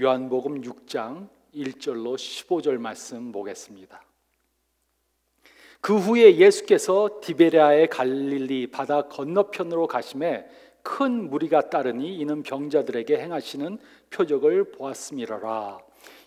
요한복음 6장 1절로 15절 말씀 보겠습니다. 그 후에 예수께서 디베랴의 갈릴리 바다 건너편으로 가심에 큰 무리가 따르니 이는 병자들에게 행하시는 표적을 보았음이러라.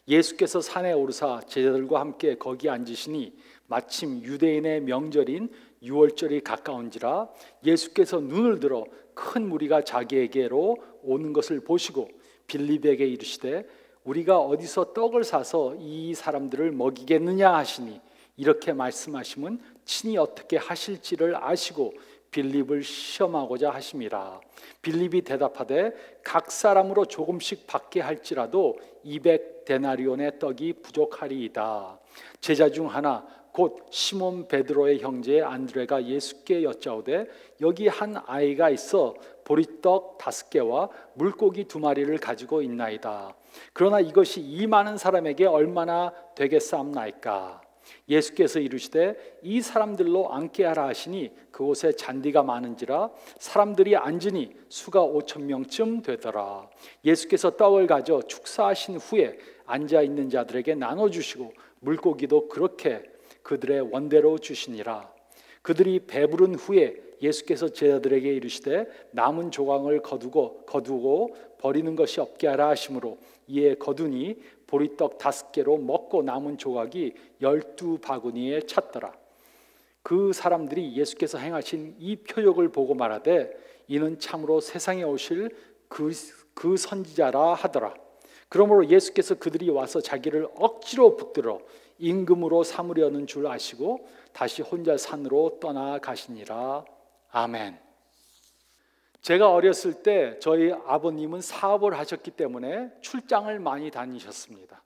예수께서 산에 오르사 제자들과 함께 거기 앉으시니 마침 유대인의 명절인 유월절이 가까운지라. 예수께서 눈을 들어 큰 무리가 자기에게로 오는 것을 보시고 빌립에게 이르시되 우리가 어디서 떡을 사서 이 사람들을 먹이겠느냐 하시니 이렇게 말씀하시면 친히 어떻게 하실지를 아시고 빌립을 시험하고자 하심이라. 빌립이 대답하되 각 사람으로 조금씩 받게 할지라도 200데나리온의 떡이 부족하리이다. 제자 중 하나 곧 시몬 베드로의 형제 안드레가 예수께 여짜오되 여기 한 아이가 있어 보리떡 5개와 물고기 2마리를 가지고 있나이다. 그러나 이것이 이 많은 사람에게 얼마나 되겠사옵나이까. 예수께서 이르시되 이 사람들로 앉게 하라 하시니 그곳에 잔디가 많은지라 사람들이 앉으니 수가 5,000명쯤 되더라. 예수께서 떡을 가져 축사하신 후에 앉아있는 자들에게 나눠주시고 물고기도 그렇게 그들의 원대로 주시니라. 그들이 배부른 후에 예수께서 제자들에게 이르시되 남은 조각을 거두고 버리는 것이 없게 하라 하시므로 이에 거두니 보리떡 5개로 먹고 남은 조각이 12바구니에 찼더라. 그 사람들이 예수께서 행하신 이 표적을 보고 말하되 이는 참으로 세상에 오실 그 선지자라 하더라. 그러므로 예수께서 그들이 와서 자기를 억지로 붙들어 임금으로 삼으려는 줄 아시고 다시 혼자 산으로 떠나가시니라. 아멘. 제가 어렸을 때 저희 아버님은 사업을 하셨기 때문에 출장을 많이 다니셨습니다.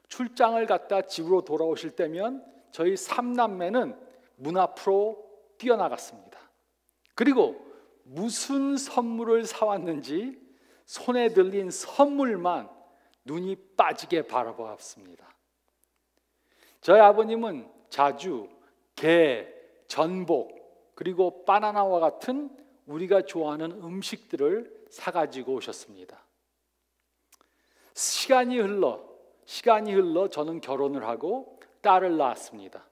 출장을 갔다 집으로 돌아오실 때면 저희 3남매는 문 앞으로 뛰어나갔습니다. 그리고 무슨 선물을 사왔는지 손에 들린 선물만 눈이 빠지게 바라보았습니다. 저희 아버님은 자주 게, 전복, 그리고 바나나와 같은 우리가 좋아하는 음식들을 사가지고 오셨습니다. 시간이 흘러 저는 결혼을 하고 딸을 낳았습니다.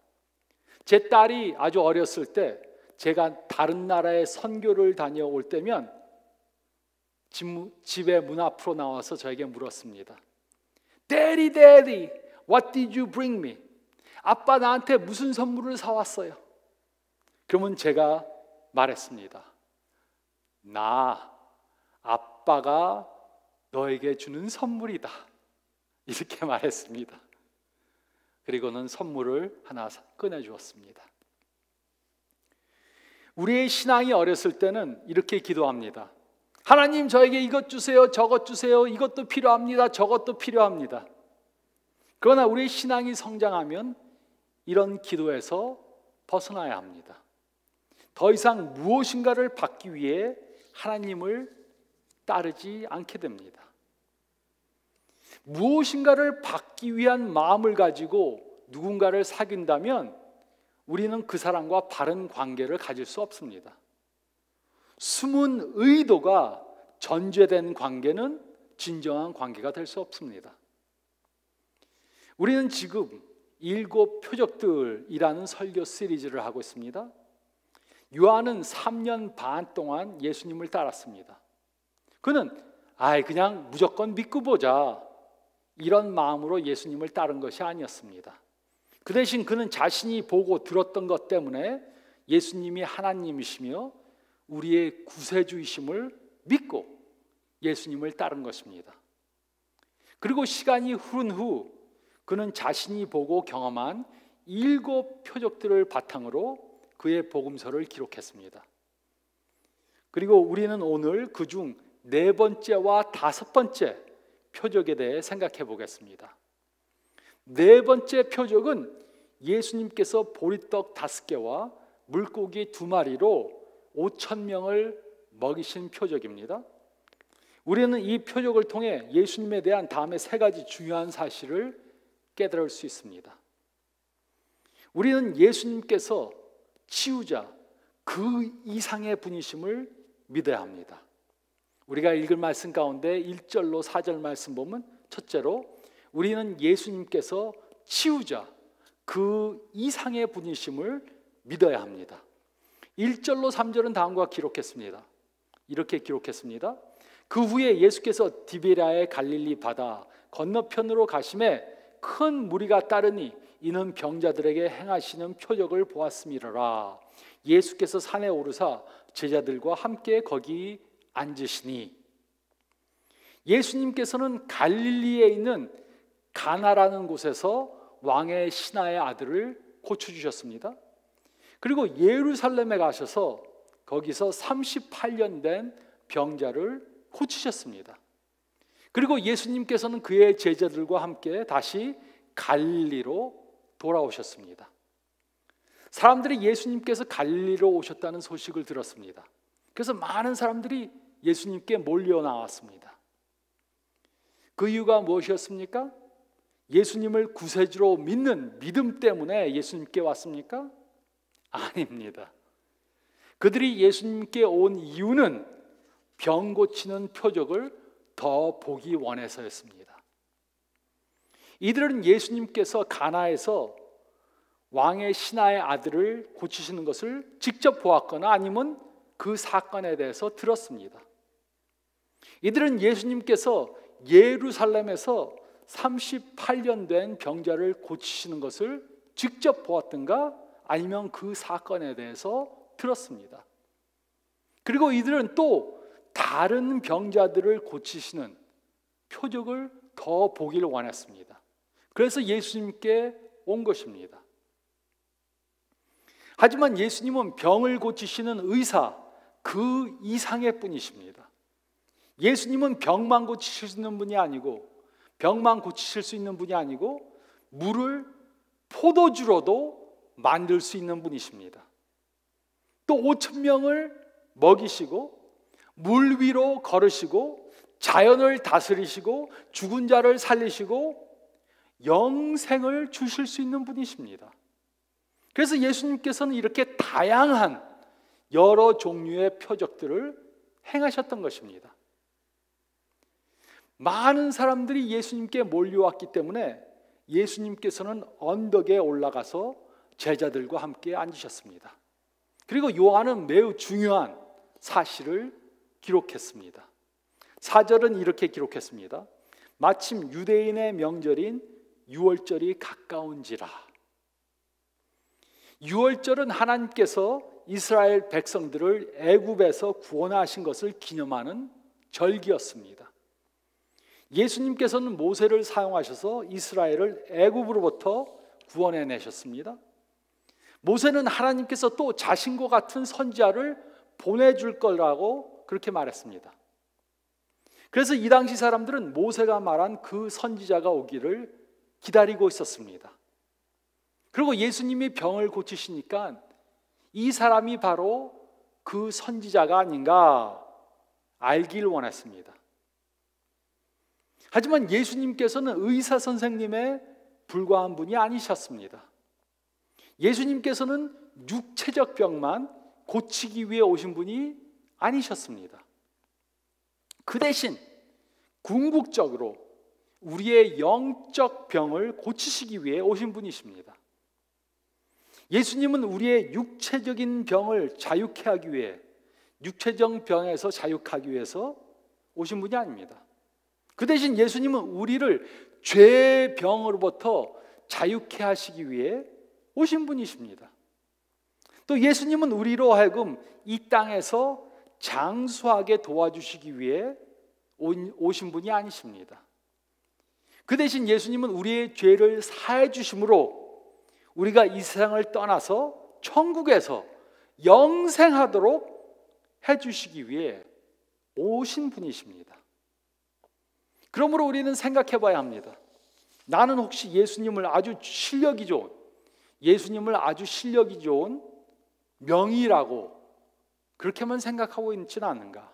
제 딸이 아주 어렸을 때 제가 다른 나라에 선교를 다녀올 때면 집의 문 앞으로 나와서 저에게 물었습니다. Daddy, Daddy, what did you bring me? 아빠 나한테 무슨 선물을 사왔어요? 그러면 제가 말했습니다. 나 아빠가 너에게 주는 선물이다. 이렇게 말했습니다. 그리고는 선물을 하나 꺼내주었습니다. 우리의 신앙이 어렸을 때는 이렇게 기도합니다. 하나님 저에게 이것 주세요, 저것 주세요, 이것도 필요합니다, 저것도 필요합니다. 그러나 우리의 신앙이 성장하면 이런 기도에서 벗어나야 합니다. 더 이상 무엇인가를 받기 위해 하나님을 따르지 않게 됩니다. 무엇인가를 받기 위한 마음을 가지고 누군가를 사귄다면 우리는 그 사람과 바른 관계를 가질 수 없습니다. 숨은 의도가 전제된 관계는 진정한 관계가 될 수 없습니다. 우리는 지금 7 표적들이라는 설교 시리즈를 하고 있습니다. 요한은 3년 반 동안 예수님을 따랐습니다. 그는 그냥 무조건 믿고 보자 이런 마음으로 예수님을 따른 것이 아니었습니다. 그 대신 그는 자신이 보고 들었던 것 때문에 예수님이 하나님이시며 우리의 구세주이심을 믿고 예수님을 따른 것입니다. 그리고 시간이 흐른 후 그는 자신이 보고 경험한 7 표적들을 바탕으로 그의 복음서를 기록했습니다. 그리고 우리는 오늘 그중 4번째와 5번째 표적에 대해 생각해 보겠습니다. 4번째 표적은 예수님께서 보리떡 5개와 물고기 2마리로 5,000명을 먹이신 표적입니다. 우리는 이 표적을 통해 예수님에 대한 다음에 3가지 중요한 사실을 깨달을 수 있습니다. 우리는 예수님께서 치유자, 그 이상의 분이심을 믿어야 합니다. 우리가 읽을 말씀 가운데 1절로 4절 말씀 보면 첫째로 우리는 예수님께서 치유자, 그 이상의 분이심을 믿어야 합니다. 1절로 3절은 다음과 기록했습니다. 이렇게 기록했습니다. 그 후에 예수께서 디베랴의 갈릴리 바다 건너편으로 가심에 큰 무리가 따르니 이는 병자들에게 행하시는 표적을 보았음이로라. 예수께서 산에 오르사 제자들과 함께 거기 앉으시니, 예수님께서는 갈릴리에 있는 가나라는 곳에서 왕의 신하의 아들을 고쳐주셨습니다. 그리고 예루살렘에 가셔서 거기서 38년 된 병자를 고치셨습니다. 그리고 예수님께서는 그의 제자들과 함께 다시 갈릴리로 돌아오셨습니다. 사람들이 예수님께서 갈릴리로 오셨다는 소식을 들었습니다. 그래서 많은 사람들이 예수님께 몰려 나왔습니다. 그 이유가 무엇이었습니까? 예수님을 구세주로 믿는 믿음 때문에 예수님께 왔습니까? 아닙니다. 그들이 예수님께 온 이유는 병 고치는 표적을 더 보기 원해서였습니다. 이들은 예수님께서 가나에서 왕의 신하의 아들을 고치시는 것을 직접 보았거나 아니면 그 사건에 대해서 들었습니다. 이들은 예수님께서 예루살렘에서 38년 된 병자를 고치시는 것을 직접 보았든가 아니면 그 사건에 대해서 들었습니다. 그리고 이들은 또 다른 병자들을 고치시는 표적을 더 보기를 원했습니다. 그래서 예수님께 온 것입니다. 하지만 예수님은 병을 고치시는 의사, 그 이상의 분이십니다. 예수님은 병만 고치실 수 있는 분이 아니고, 병만 고치실 수 있는 분이 아니고 물을 포도주로도 만들 수 있는 분이십니다. 또 5천 명을 먹이시고 물 위로 걸으시고 자연을 다스리시고 죽은 자를 살리시고 영생을 주실 수 있는 분이십니다. 그래서 예수님께서는 이렇게 다양한 여러 종류의 표적들을 행하셨던 것입니다. 많은 사람들이 예수님께 몰려왔기 때문에 예수님께서는 언덕에 올라가서 제자들과 함께 앉으셨습니다. 그리고 요한은 매우 중요한 사실을 기록했습니다. 4절은 이렇게 기록했습니다. 마침 유대인의 명절인 유월절이 가까운지라. 유월절은 하나님께서 이스라엘 백성들을 애굽에서 구원하신 것을 기념하는 절기였습니다. 예수님께서는 모세를 사용하셔서 이스라엘을 애굽으로부터 구원해 내셨습니다. 모세는 하나님께서 또 자신과 같은 선지자를 보내줄 거라고 그렇게 말했습니다. 그래서 이 당시 사람들은 모세가 말한 그 선지자가 오기를 기다리고 있었습니다. 그리고 예수님이 병을 고치시니까 이 사람이 바로 그 선지자가 아닌가 알길 원했습니다. 하지만 예수님께서는 의사 선생님에 불과한 분이 아니셨습니다. 예수님께서는 육체적 병만 고치기 위해 오신 분이 아니셨습니다. 그 대신 궁극적으로 우리의 영적 병을 고치시기 위해 오신 분이십니다. 예수님은 우리의 육체적인 병을 자유케 하기 위해, 육체적 병에서 자유하기 위해서 오신 분이 아닙니다. 그 대신 예수님은 우리를 죄의 병으로부터 자유케 하시기 위해 오신 분이십니다. 또 예수님은 우리로 하여금 이 땅에서 장수하게 도와주시기 위해 오신 분이 아니십니다. 그 대신 예수님은 우리의 죄를 사해 주심으로 우리가 이 세상을 떠나서 천국에서 영생하도록 해주시기 위해 오신 분이십니다. 그러므로 우리는 생각해 봐야 합니다. 나는 혹시 예수님을 아주 실력이 좋은 명의라고 그렇게만 생각하고 있지는 않은가?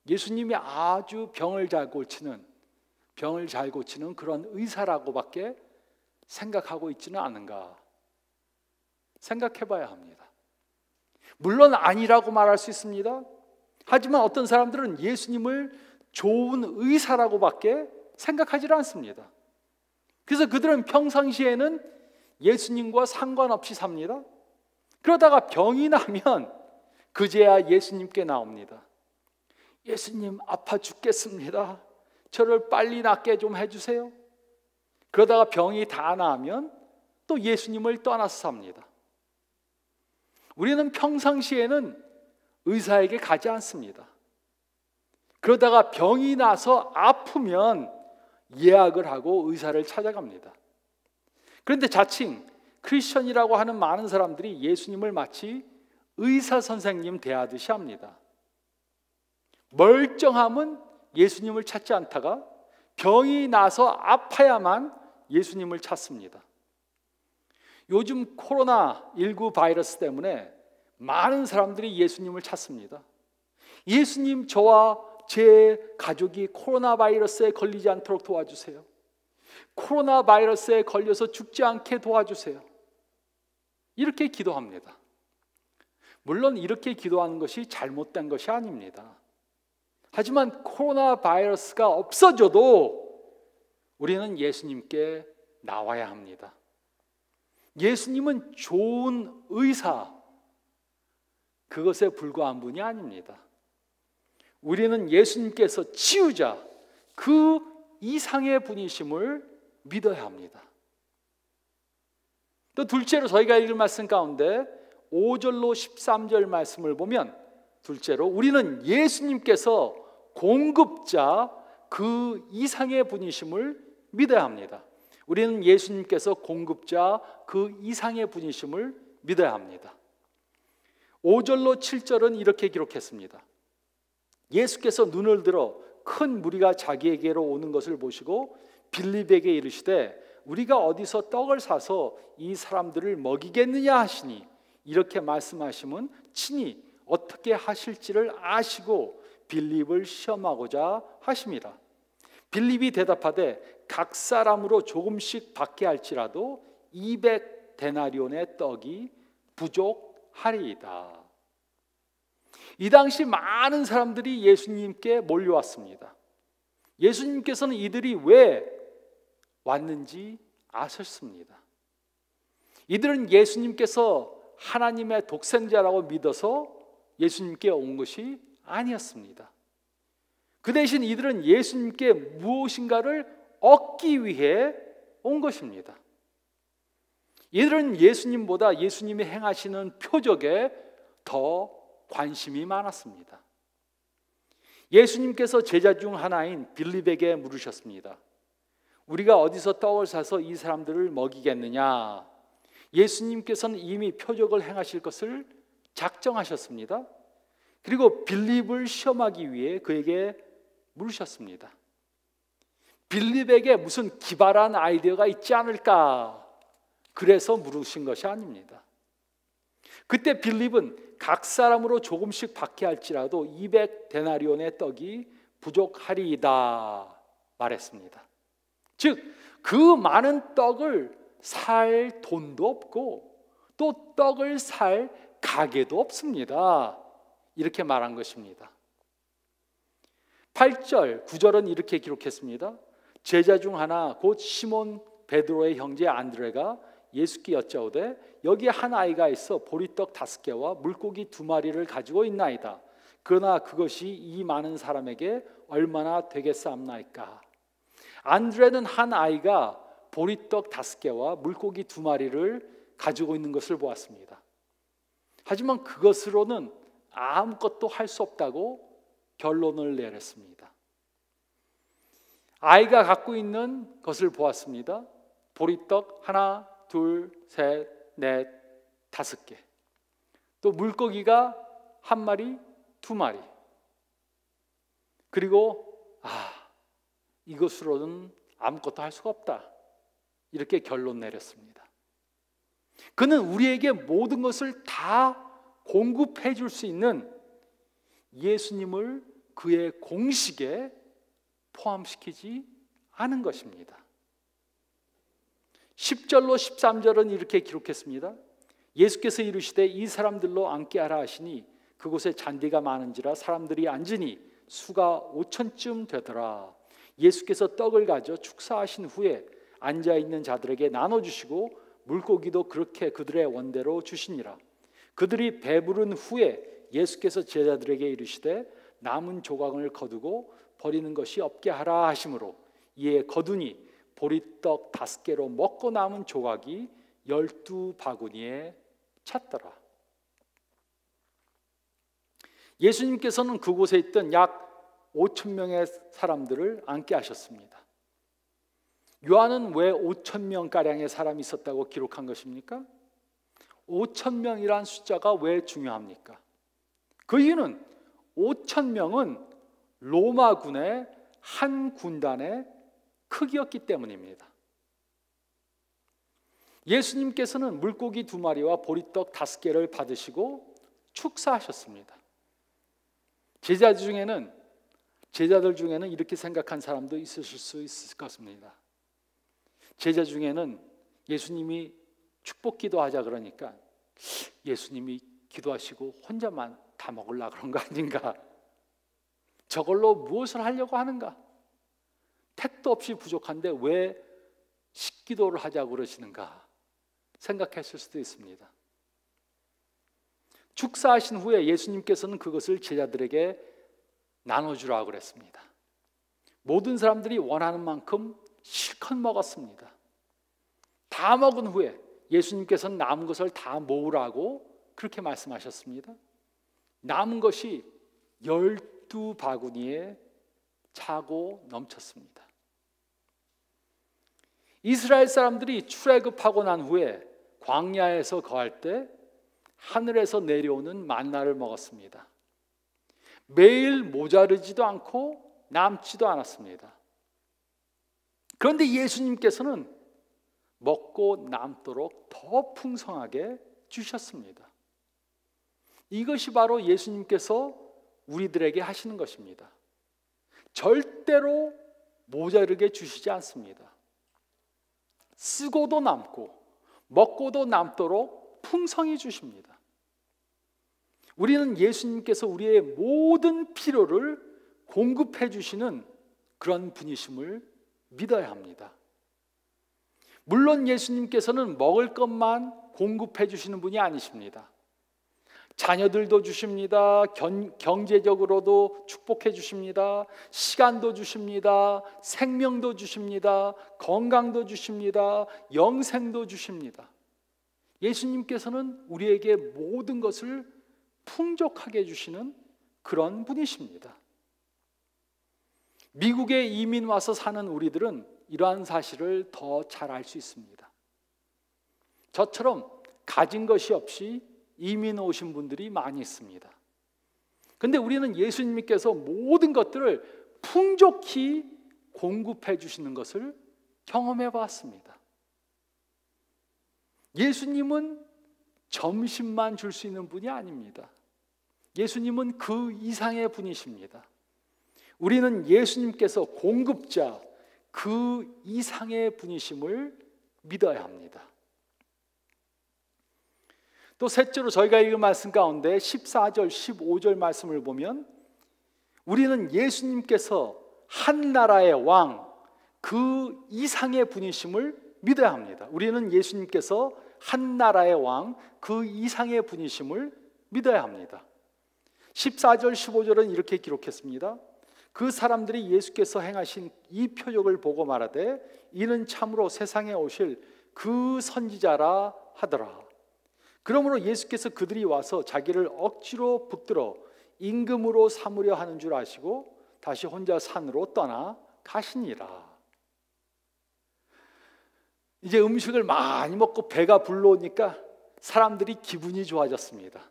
예수님이 아주 병을 잘 고치는 그런 의사라고밖에 생각하고 있지는 않은가? 생각해 봐야 합니다. 물론 아니라고 말할 수 있습니다. 하지만 어떤 사람들은 예수님을 좋은 의사라고밖에 생각하지 않습니다. 그래서 그들은 평상시에는 예수님과 상관없이 삽니다. 그러다가 병이 나면 그제야 예수님께 나옵니다. 예수님, 아파 죽겠습니다. 저를 빨리 낫게 좀 해주세요. 그러다가 병이 다 나으면 또 예수님을 떠나서 삽니다. 우리는 평상시에는 의사에게 가지 않습니다. 그러다가 병이 나서 아프면 예약을 하고 의사를 찾아갑니다. 그런데 자칭 크리스천이라고 하는 많은 사람들이 예수님을 마치 의사 선생님 대하듯이 합니다. 멀쩡함은 예수님을 찾지 않다가 병이 나서 아파야만 예수님을 찾습니다. 요즘 코로나19 바이러스 때문에 많은 사람들이 예수님을 찾습니다. 예수님, 저와 제 가족이 코로나 바이러스에 걸리지 않도록 도와주세요. 코로나 바이러스에 걸려서 죽지 않게 도와주세요. 이렇게 기도합니다. 물론 이렇게 기도하는 것이 잘못된 것이 아닙니다. 하지만 코로나 바이러스가 없어져도 우리는 예수님께 나와야 합니다. 예수님은 좋은 의사, 그것에 불과한 분이 아닙니다. 우리는 예수님께서 치유자, 그 이상의 분이심을 믿어야 합니다. 또 둘째로 저희가 읽을 말씀 가운데 5절로 13절 말씀을 보면, 둘째로 우리는 예수님께서 공급자, 그 이상의 분이심을 믿어야 합니다. 우리는 예수님께서 공급자, 그 이상의 분이심을 믿어야 합니다. 5절로 7절은 이렇게 기록했습니다. 예수께서 눈을 들어 큰 무리가 자기에게로 오는 것을 보시고 빌립에게 이르시되 우리가 어디서 떡을 사서 이 사람들을 먹이겠느냐 하시니, 이렇게 말씀하시면 친히 어떻게 하실지를 아시고 빌립을 시험하고자 하심이라. 빌립이 대답하되 각 사람으로 조금씩 받게 할지라도 200데나리온의 떡이 부족하리이다. 이 당시 많은 사람들이 예수님께 몰려왔습니다. 예수님께서는 이들이 왜 왔는지 아셨습니다. 이들은 예수님께서 하나님의 독생자라고 믿어서 예수님께 온 것이 아니었습니다. 그 대신 이들은 예수님께 무엇인가를 얻기 위해 온 것입니다. 이들은 예수님보다 예수님이 행하시는 표적에 더 관심이 많았습니다. 예수님께서 제자 중 하나인 빌립에게 물으셨습니다. 우리가 어디서 떡을 사서 이 사람들을 먹이겠느냐? 예수님께서는 이미 표적을 행하실 것을 작정하셨습니다. 그리고 빌립을 시험하기 위해 그에게 물으셨습니다. 빌립에게 무슨 기발한 아이디어가 있지 않을까? 그래서 물으신 것이 아닙니다. 그때 빌립은 각 사람으로 조금씩 받게 할지라도 200데나리온의 떡이 부족하리이다 말했습니다. 즉, 그 많은 떡을 살 돈도 없고 또 떡을 살 가게도 없습니다. 이렇게 말한 것입니다. 8절, 9절은 이렇게 기록했습니다. 제자 중 하나 곧 시몬 베드로의 형제 안드레가 예수께 여짜오되 여기 한 아이가 있어 보리떡 5개와 물고기 2마리를 가지고 있나이다. 그러나 그것이 이 많은 사람에게 얼마나 되겠사옵나이까. 안드레는 한 아이가 보리떡 5개와 물고기 2마리를 가지고 있는 것을 보았습니다. 하지만 그것으로는 아무것도 할 수 없다고 결론을 내렸습니다. 아이가 갖고 있는 것을 보았습니다. 보리떡 하나, 둘, 셋, 넷, 5개. 또 물고기가 1마리, 2마리. 그리고 이것으로는 아무것도 할 수가 없다. 이렇게 결론 내렸습니다. 그는 우리에게 모든 것을 다 공급해 줄 수 있는 예수님을 그의 공식에 포함시키지 않은 것입니다. 10절로 13절은 이렇게 기록했습니다. 예수께서 이르시되 이 사람들로 앉게 하라 하시니 그곳에 잔디가 많은지라 사람들이 앉으니 수가 5천쯤 되더라. 예수께서 떡을 가져 축사하신 후에 앉아있는 자들에게 나눠주시고 물고기도 그렇게 그들의 원대로 주시니라. 그들이 배부른 후에 예수께서 제자들에게 이르시되 남은 조각을 거두고 버리는 것이 없게 하라 하심으로 이에 거두니 보리떡 5개로 먹고 남은 조각이 12바구니에 찼더라. 예수님께서는 그곳에 있던 약 5천 명의 사람들을 앉게 하셨습니다. 요한은 왜 5천 명가량의 사람이 있었다고 기록한 것입니까? 5천 명이란 숫자가 왜 중요합니까? 그 이유는 5천 명은 로마군의 한 군단의 크기였기 때문입니다. 예수님께서는 물고기 2마리와 보리떡 5개를 받으시고 축사하셨습니다. 제자들 중에는 이렇게 생각한 사람도 있으실 수 있을 것입니다. 제자 중에는 예수님이 축복 기도하자 그러니까 예수님이 기도하시고 혼자만 다 먹으려고 그런 거 아닌가? 저걸로 무엇을 하려고 하는가? 택도 없이 부족한데 왜 식기도를 하자고 그러시는가? 생각했을 수도 있습니다. 축사하신 후에 예수님께서는 그것을 제자들에게 나눠주라고 그랬습니다. 모든 사람들이 원하는 만큼 실컷 먹었습니다. 다 먹은 후에 예수님께서는 남은 것을 다 모으라고 그렇게 말씀하셨습니다. 남은 것이 12바구니에 차고 넘쳤습니다. 이스라엘 사람들이 출애굽하고 난 후에 광야에서 거할 때 하늘에서 내려오는 만나를 먹었습니다. 매일 모자르지도 않고 남지도 않았습니다. 그런데 예수님께서는 먹고 남도록 더 풍성하게 주셨습니다. 이것이 바로 예수님께서 우리들에게 하시는 것입니다. 절대로 모자르게 주시지 않습니다. 쓰고도 남고 먹고도 남도록 풍성히 주십니다. 우리는 예수님께서 우리의 모든 필요를 공급해 주시는 그런 분이심을 믿어야 합니다. 물론 예수님께서는 먹을 것만 공급해 주시는 분이 아니십니다. 자녀들도 주십니다. 경제적으로도 축복해 주십니다. 시간도 주십니다. 생명도 주십니다. 건강도 주십니다. 영생도 주십니다. 예수님께서는 우리에게 모든 것을 풍족하게 주시는 그런 분이십니다. 미국에 이민 와서 사는 우리들은 이러한 사실을 더 잘 알 수 있습니다. 저처럼 가진 것이 없이 이민 오신 분들이 많이 있습니다. 그런데 우리는 예수님께서 모든 것들을 풍족히 공급해 주시는 것을 경험해 봤습니다. 예수님은 점심만 줄 수 있는 분이 아닙니다. 예수님은 그 이상의 분이십니다. 우리는 예수님께서 공급자, 그 이상의 분이심을 믿어야 합니다. 또 셋째로 저희가 읽은 말씀 가운데 14절, 15절 말씀을 보면 우리는 예수님께서 한 나라의 왕, 그 이상의 분이심을 믿어야 합니다. 우리는 예수님께서 한 나라의 왕, 그 이상의 분이심을 믿어야 합니다. 14절, 15절은 이렇게 기록했습니다. 그 사람들이 예수께서 행하신 이 표적을 보고 말하되 이는 참으로 세상에 오실 그 선지자라 하더라. 그러므로 예수께서 그들이 와서 자기를 억지로 붙들어 임금으로 삼으려 하는 줄 아시고 다시 혼자 산으로 떠나 가시니라. 이제 음식을 많이 먹고 배가 불러오니까 사람들이 기분이 좋아졌습니다.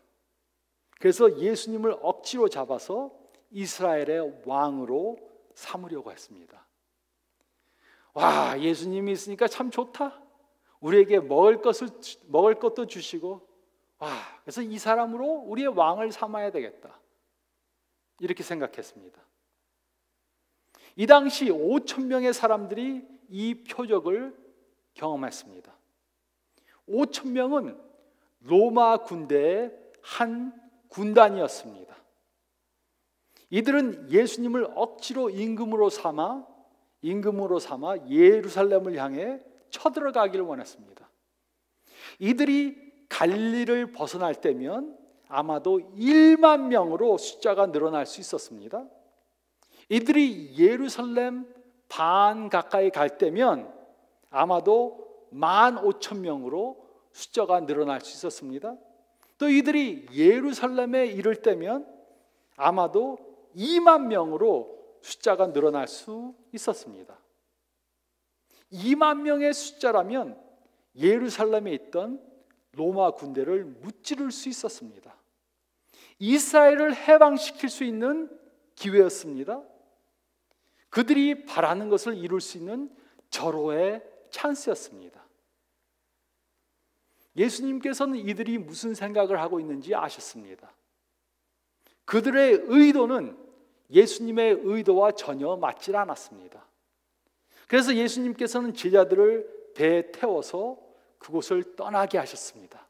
그래서 예수님을 억지로 잡아서 이스라엘의 왕으로 삼으려고 했습니다. 와, 예수님이 있으니까 참 좋다. 우리에게 먹을 것도 주시고, 와, 그래서 이 사람으로 우리의 왕을 삼아야 되겠다. 이렇게 생각했습니다. 이 당시 5천 명의 사람들이 이 표적을 경험했습니다. 5천 명은 로마 군대의 한 군단이었습니다. 이들은 예수님을 억지로 임금으로 삼아 임금으로 삼아 예루살렘을 향해 쳐들어가기를 원했습니다. 이들이 갈릴리를 벗어날 때면 아마도 1만 명으로 숫자가 늘어날 수 있었습니다. 이들이 예루살렘 반 가까이 갈 때면 아마도 15,000명으로 숫자가 늘어날 수 있었습니다. 또 이들이 예루살렘에 이를 때면 아마도 2만 명으로 숫자가 늘어날 수 있었습니다. 2만 명의 숫자라면 예루살렘에 있던 로마 군대를 무찌를 수 있었습니다. 이스라엘을 해방시킬 수 있는 기회였습니다. 그들이 바라는 것을 이룰 수 있는 절호의 찬스였습니다. 예수님께서는 이들이 무슨 생각을 하고 있는지 아셨습니다. 그들의 의도는 예수님의 의도와 전혀 맞질 않았습니다. 그래서 예수님께서는 제자들을 배에 태워서 그곳을 떠나게 하셨습니다.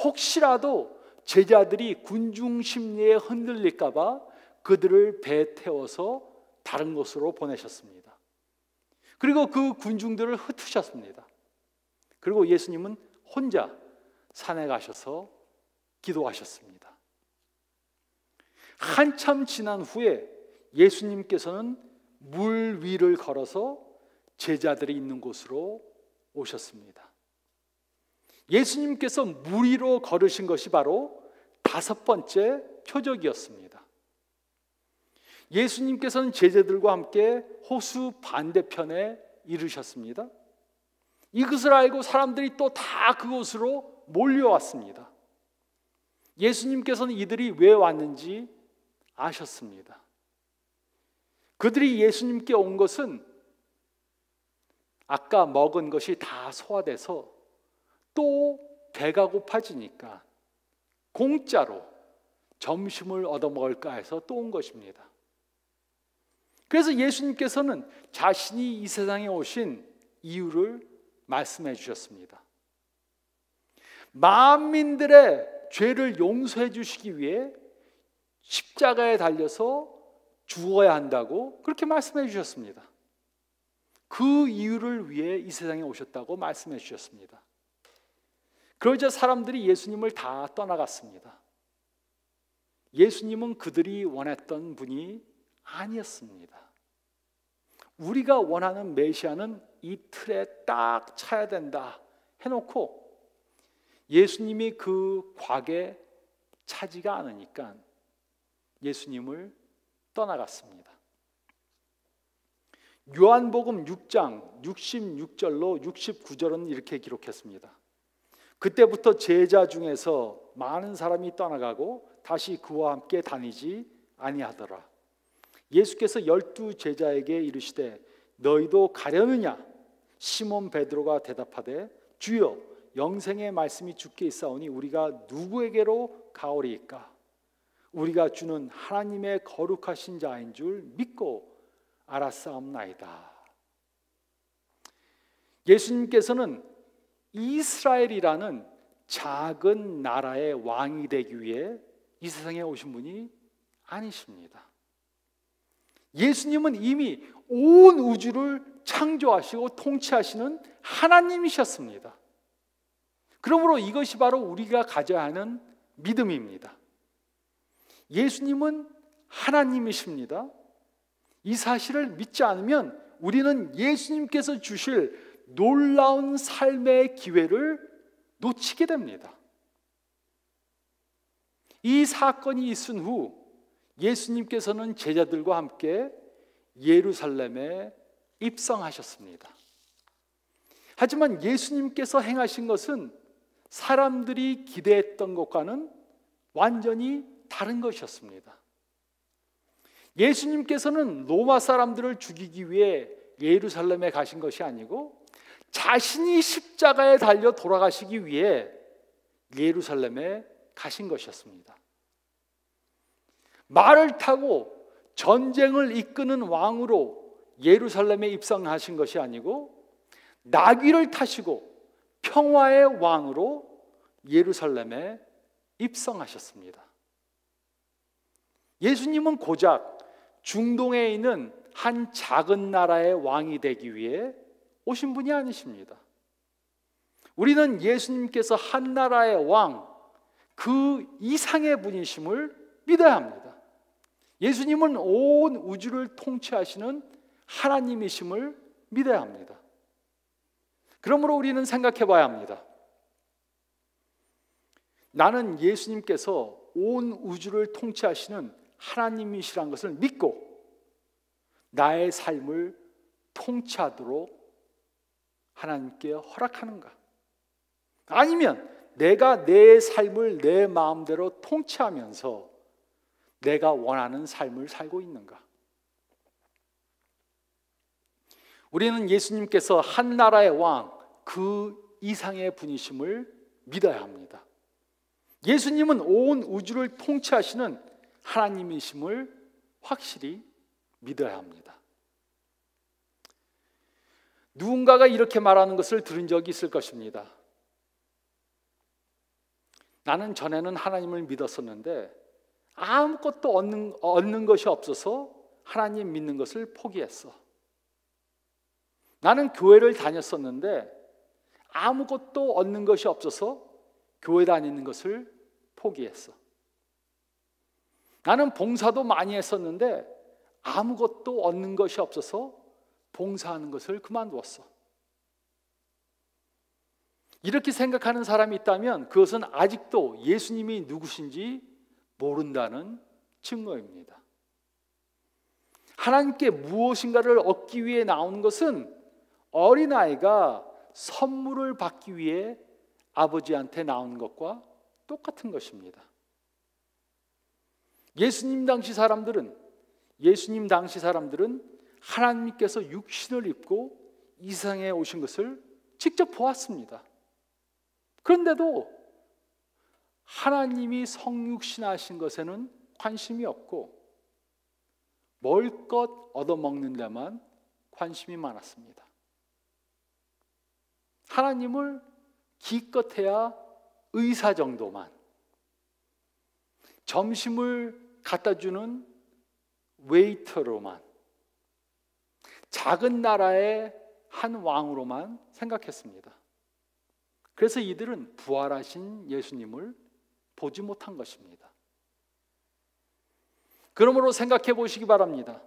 혹시라도 제자들이 군중 심리에 흔들릴까 봐 그들을 배에 태워서 다른 곳으로 보내셨습니다. 그리고 그 군중들을 흩으셨습니다. 그리고 예수님은 혼자 산에 가셔서 기도하셨습니다. 한참 지난 후에 예수님께서는 물 위를 걸어서 제자들이 있는 곳으로 오셨습니다. 예수님께서 물 위로 걸으신 것이 바로 5번째 표적이었습니다. 예수님께서는 제자들과 함께 호수 반대편에 이르셨습니다. 이것을 알고 사람들이 또 다 그곳으로 몰려왔습니다. 예수님께서는 이들이 왜 왔는지 아셨습니다. 그들이 예수님께 온 것은 아까 먹은 것이 다 소화돼서 또 배가 고파지니까 공짜로 점심을 얻어먹을까 해서 또 온 것입니다. 그래서 예수님께서는 자신이 이 세상에 오신 이유를 말씀해 주셨습니다. 만민들의 죄를 용서해 주시기 위해 십자가에 달려서 죽어야 한다고 그렇게 말씀해 주셨습니다. 그 이유를 위해 이 세상에 오셨다고 말씀해 주셨습니다. 그러자 사람들이 예수님을 다 떠나갔습니다. 예수님은 그들이 원했던 분이 아니었습니다. 우리가 원하는 메시아는 이 틀에 딱 차야 된다 해놓고 예수님이 그 곽에 차지가 않으니까 예수님을 떠나갔습니다. 요한복음 6장 66절로 69절은 이렇게 기록했습니다. 그때부터 제자 중에서 많은 사람이 떠나가고 다시 그와 함께 다니지 아니하더라. 예수께서 12 제자에게 이르시되 너희도 가려느냐? 시몬 베드로가 대답하되 주여 영생의 말씀이 주께 있사오니 우리가 누구에게로 가오리이까? 우리가 주는 하나님의 거룩하신 자인 줄 믿고 알았사옵나이다. 예수님께서는 이스라엘이라는 작은 나라의 왕이 되기 위해 이 세상에 오신 분이 아니십니다. 예수님은 이미 온 우주를 창조하시고 통치하시는 하나님이셨습니다. 그러므로 이것이 바로 우리가 가져야 하는 믿음입니다. 예수님은 하나님이십니다. 이 사실을 믿지 않으면 우리는 예수님께서 주실 놀라운 삶의 기회를 놓치게 됩니다. 이 사건이 있은 후 예수님께서는 제자들과 함께 예루살렘에 입성하셨습니다. 하지만 예수님께서 행하신 것은 사람들이 기대했던 것과는 완전히 다른 것이었습니다. 예수님께서는 로마 사람들을 죽이기 위해 예루살렘에 가신 것이 아니고 자신이 십자가에 달려 돌아가시기 위해 예루살렘에 가신 것이었습니다. 말을 타고 전쟁을 이끄는 왕으로 예루살렘에 입성하신 것이 아니고 나귀를 타시고 평화의 왕으로 예루살렘에 입성하셨습니다. 예수님은 고작 중동에 있는 한 작은 나라의 왕이 되기 위해 오신 분이 아니십니다. 우리는 예수님께서 한 나라의 왕, 그 이상의 분이심을 믿어야 합니다. 예수님은 온 우주를 통치하시는 하나님이심을 믿어야 합니다. 그러므로 우리는 생각해 봐야 합니다. 나는 예수님께서 온 우주를 통치하시는 하나님이시라는 것을 믿고 나의 삶을 통치하도록 하나님께 허락하는가? 아니면 내가 내 삶을 내 마음대로 통치하면서 내가 원하는 삶을 살고 있는가? 우리는 예수님께서 한 나라의 왕, 그 이상의 분이심을 믿어야 합니다. 예수님은 온 우주를 통치하시는 하나님이심을 확실히 믿어야 합니다. 누군가가 이렇게 말하는 것을 들은 적이 있을 것입니다. 나는 전에는 하나님을 믿었었는데 아무것도 얻는 것이 없어서 하나님 믿는 것을 포기했어. 나는 교회를 다녔었는데 아무것도 얻는 것이 없어서 교회 다니는 것을 포기했어. 나는 봉사도 많이 했었는데 아무것도 얻는 것이 없어서 봉사하는 것을 그만두었어. 이렇게 생각하는 사람이 있다면 그것은 아직도 예수님이 누구신지 모른다는 증거입니다. 하나님께 무엇인가를 얻기 위해 나오는 것은 어린아이가 선물을 받기 위해 아버지한테 나오는 것과 똑같은 것입니다. 예수님 당시 사람들은 하나님께서 육신을 입고 이 세상에 오신 것을 직접 보았습니다. 그런데도 하나님이 성육신하신 것에는 관심이 없고 멀것 얻어먹는 데만 관심이 많았습니다. 하나님을 기껏해야 의사 정도만, 점심을 갖다 주는 웨이터로만, 작은 나라의 한 왕으로만 생각했습니다. 그래서 이들은 부활하신 예수님을 보지 못한 것입니다. 그러므로 생각해 보시기 바랍니다.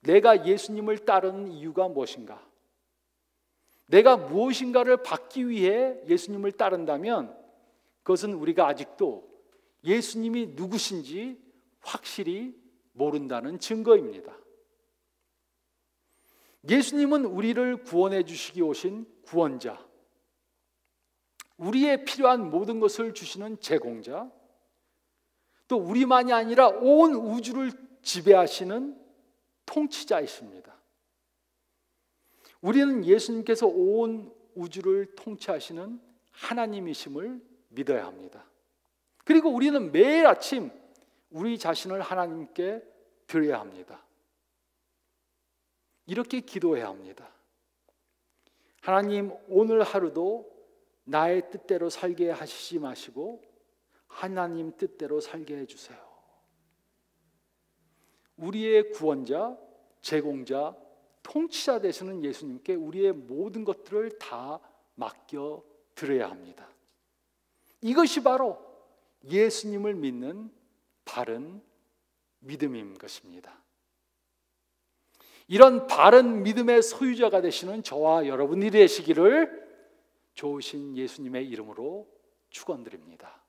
내가 예수님을 따르는 이유가 무엇인가? 내가 무엇인가를 받기 위해 예수님을 따른다면 그것은 우리가 아직도 예수님이 누구신지 확실히 모른다는 증거입니다. 예수님은 우리를 구원해 주시기 오신 구원자, 우리의 필요한 모든 것을 주시는 제공자, 또 우리만이 아니라 온 우주를 지배하시는 통치자이십니다. 우리는 예수님께서 온 우주를 통치하시는 하나님이심을 믿어야 합니다. 그리고 우리는 매일 아침 우리 자신을 하나님께 드려야 합니다. 이렇게 기도해야 합니다. 하나님, 오늘 하루도 나의 뜻대로 살게 하시지 마시고 하나님 뜻대로 살게 해주세요. 우리의 구원자, 제공자, 통치자 되시는 예수님께 우리의 모든 것들을 다 맡겨 드려야 합니다. 이것이 바로 예수님을 믿는 바른 믿음인 것입니다. 이런 바른 믿음의 소유자가 되시는 저와 여러분이 되시기를 좋으신 예수님의 이름으로 축원드립니다.